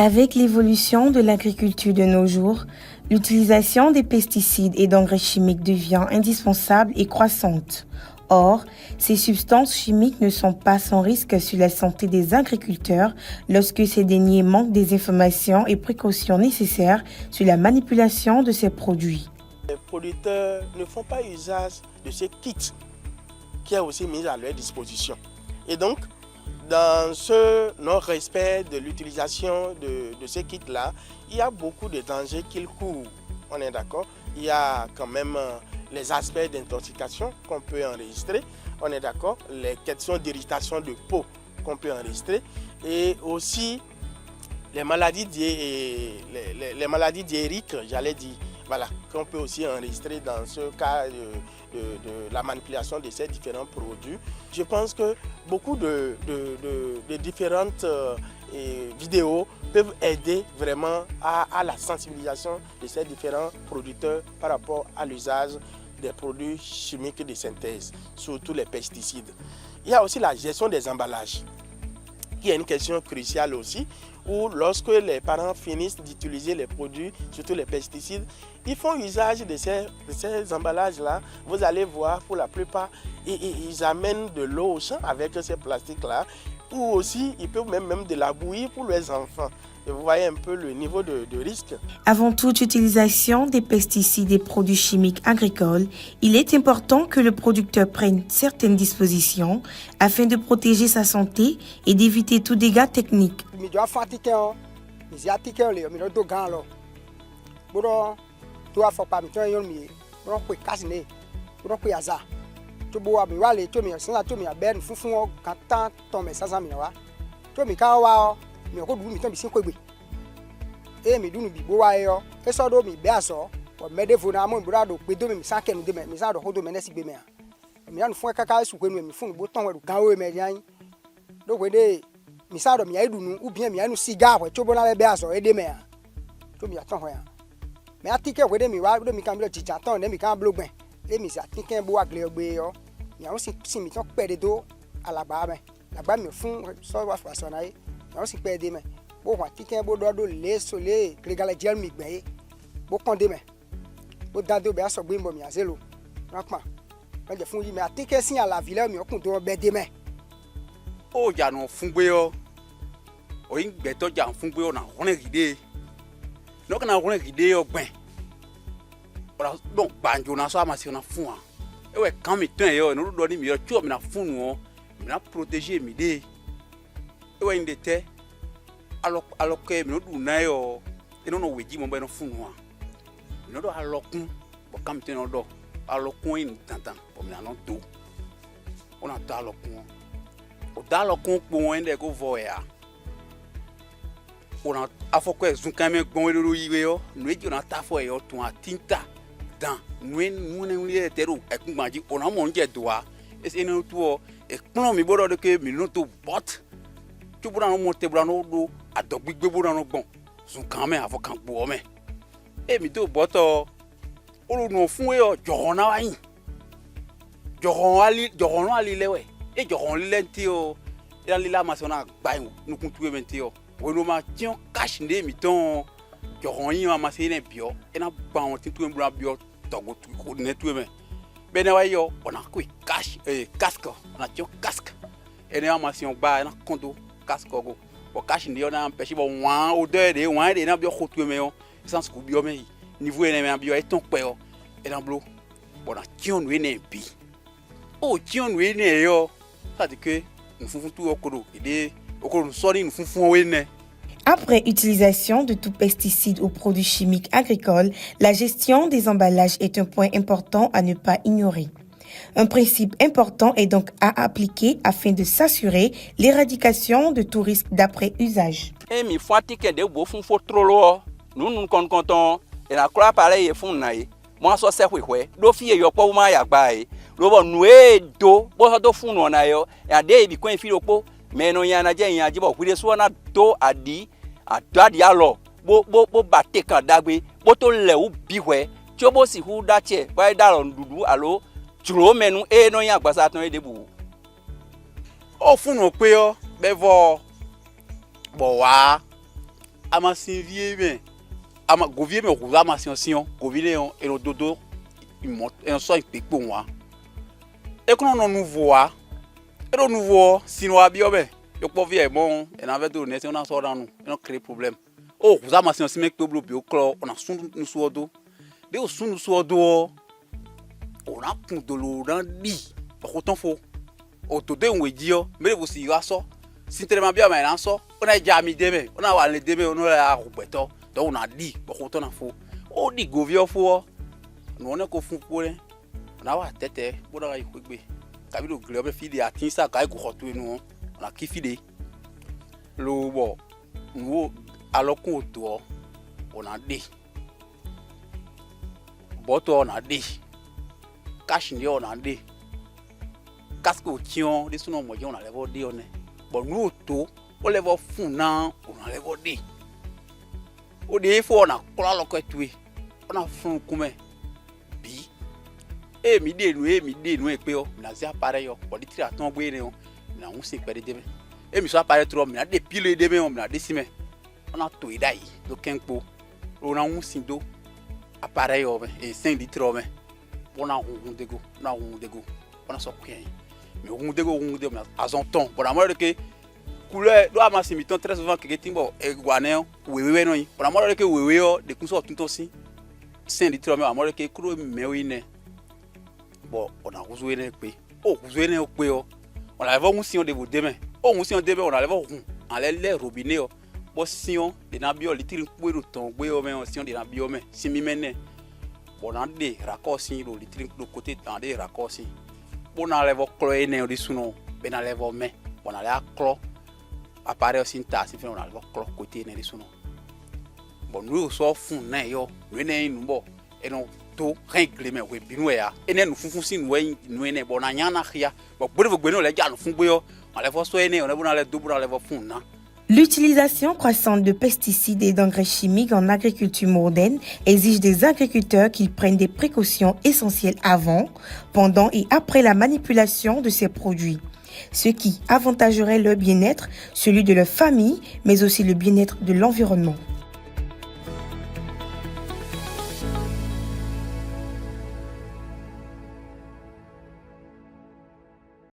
Avec l'évolution de l'agriculture de nos jours, l'utilisation des pesticides et d'engrais chimiques devient indispensable et croissante. Or, ces substances chimiques ne sont pas sans risque sur la santé des agriculteurs lorsque ces derniers manquent des informations et précautions nécessaires sur la manipulation de ces produits. Les producteurs ne font pas usage de ces kits qui est aussi mis à leur disposition. Et donc, dans ce non-respect de l'utilisation de ces kits-là, il y a beaucoup de dangers qu'ils courent. On est d'accord? Il y a quand même les aspects d'intoxication qu'on peut enregistrer. On est d'accord? Les questions d'irritation de peau qu'on peut enregistrer. Et aussi les maladies diarrhéiques, j'allais dire, voilà, qu'on peut aussi enregistrer dans ce cas de la manipulation de ces différents produits. Je pense que beaucoup de différentes vidéos peuvent aider vraiment à la sensibilisation de ces différents producteurs par rapport à l'usage des produits chimiques de synthèse, surtout les pesticides. Il y a aussi la gestion des emballages, qui est une question cruciale aussi, où lorsque les parents finissent d'utiliser les produits, surtout les pesticides, ils font usage de ces emballages-là. Vous allez voir, pour la plupart, ils amènent de l'eau au champ avec ces plastiques-là, ou aussi ils peuvent même de la bouillie pour les enfants. Et vous voyez un peu le niveau de risque. Avant toute utilisation des pesticides et produits chimiques agricoles, il est important que le producteur prenne certaines dispositions afin de protéger sa santé et d'éviter tout dégât technique. Oh, ya no fungbeo. O yin gbeto ja fungbeo na won ride. No kana won ride ogben. Ora don banjo na so amasi na fun a. E we kan mi tan yo no do ni mi yo chu mi na fun nu o. Mi na protéger mi de. E we inde te aloke mi no du na yo. E no weji mo be no fun nu a. Mi no do alokun bo kan mi tan no do. Alokun in tantan bo mi na no do. Ona ta alokun. O da alokun po won de go vo ya. Ona afoko ezun kan me gbon loro yiwe yo. Nu eji ona ta fo e yo tun atinta. Dan nu tero ekun gbanji ona mo nje doa ese no tuo e pon mi bodo de ke mi no to bot tu bura no mo te bura no do adogbigbe bura no gbon sun kan me afo kan gbo me e mi to boto olu no fun e o joron na wayin joron ali lewe e joron lile nti o ila lila ma so na gba nu kun tuwe menti o wo no ma tion cash nde mi ton joron yin ma se ne bio e na gba won tin tuwe bura bio togo tu ko ne tuwe me be ne wa yo ona ko cash casque ona tio casque e ne ma si on gba na kondo casque go bo cash nde yo na empêcher bo wan o de na bio ko tuwe me yo sans ko bio me niveau ene me bio e ton pe yo e na blo bona tion we ne bi o tion we ne yo ça dit que nous font tout okoro ide okoro sori nous font we ne. Après utilisation de tout pesticide ou produit chimique agricole, la gestion des emballages est un point important à ne pas ignorer. Un principe important est donc à appliquer afin de s'assurer l'éradication de tout risque d'après-usage. Mi fatike de bo fun fo trolo nu kon e na kra pare ye fun na e mo so se hwehwe do fi yo po ma ya gba e lo bo nu e do bo so do fun no na yo ya de bi kon fi opo meno yan na je yan ajibo kwire so na do adi adadi alo bo bate kan dagbe bo to le u biwe tí ó bó sì hu dache ba daro ndudu alo juro menu e no yan agbasa tan e debu o funu pe o bevo bo wa amasin vie bien ama govie me rouza amasin sion govie et le dodo il monte et on sort il pique pour moi et quand on nous voit et on nous voit sinon bien ben yo po vie bon et na veut donner on a sort dans nous on crée problème oh rouza amasin sim que bloqué bio clo on a sous nous sodo de o sous nous sodo on a pour de l'eau dans lit par autant faut au todo on dit mais vous si va so si tellement bien mais so on a jamais demain on a le demain on a robeto donc on a dit par autant faut on dit govio faut nous on est ko fun pour on a wa tete bon da ko gbe kabilo globe fili atin sa ka ko hoto nous on a ki fili lo bo nous alors qu'on to on a dit boto on a dit cash ni on a dit casque au tion des sous moyen on a level dit on est bon nous to on level fun nan on a level dit o de faut on a kola lo ko tué on a fun comme bi e mi de nu e pe o na si appareil o po di tri aton gbe ni o na un se pe de me e mi so appareil tro mi na de pile de me o na de si me on a to idai do kenpo o na un sin do appareil o e 5 litres o me on a un dego on a so kien mais on dego mais azon ton pour la mode que couleur do amasi mi ton très souvent que timbo e guanel wewe no yi pour la mode que wewe o de kun so tun to si 5 litres mais la mode que kuro me wi ne bon on a rejoint ne pe o rejoint ne pe o on a levé un si on de demain o un si on demain on a levé on les robinet o bo si on de na bio litre pe ro ton gbe o me on si on de na bio me si mi mene bon on de raccourci le litre de côté dans des raccourci bon on levé clo ene o di suno be na levé me on a le clo appareil aussi ta si on a levé clo côté ene di suno bon nous so fun na yo nous ne nu bo et non to règle me we binu ya ene nu funfun si nu ene bon na nyana khia bo gbere gbe no le ja nu fun gbe yo on levé so ene on levé na le double na levé fun na. L'utilisation croissante de pesticides et d'engrais chimiques en agriculture moderne exige des agriculteurs qu'ils prennent des précautions essentielles avant, pendant et après la manipulation de ces produits, ce qui avantagerait leur bien-être, celui de leur famille, mais aussi le bien-être de l'environnement.